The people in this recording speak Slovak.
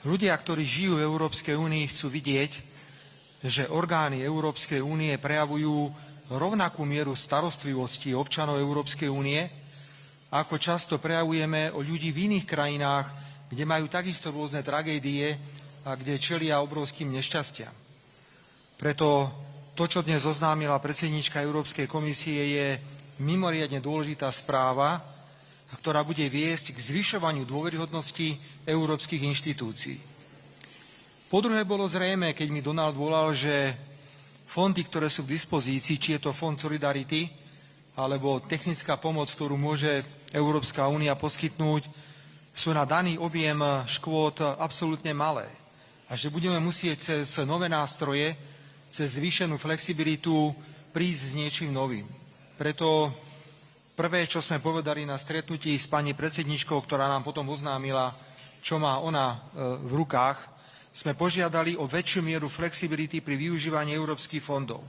Ľudia, ktorí žijú v Európskej únii, chcú vidieť, že orgány Európskej únie prejavujú rovnakú mieru starostlivosti občanov Európskej únie, ako často prejavujeme o ľudí v iných krajinách, kde majú takisto rôzne tragédie a kde čelia obrovským nešťastiam. Preto to, čo dnes oznámila predsedníčka Európskej komisie, je mimoriadne dôležitá správa, ktorá bude viesť k zvyšovaniu dôveryhodnosti európskych inštitúcií. Po druhé bolo zrejmé, keď mi Donald volal, že fondy, ktoré sú k dispozícii, či je to Fond Solidarity, alebo technická pomoc, ktorú môže Európska únia poskytnúť, sú na daný objem škôd absolútne malé. A že budeme musieť cez nové nástroje, cez zvýšenú flexibilitu prísť s niečím novým. Preto prvé, čo sme povedali na stretnutí s pani predsedničkou, ktorá nám potom oznámila, čo má ona v rukách, sme požiadali o väčšiu mieru flexibility pri využívaní európskych fondov.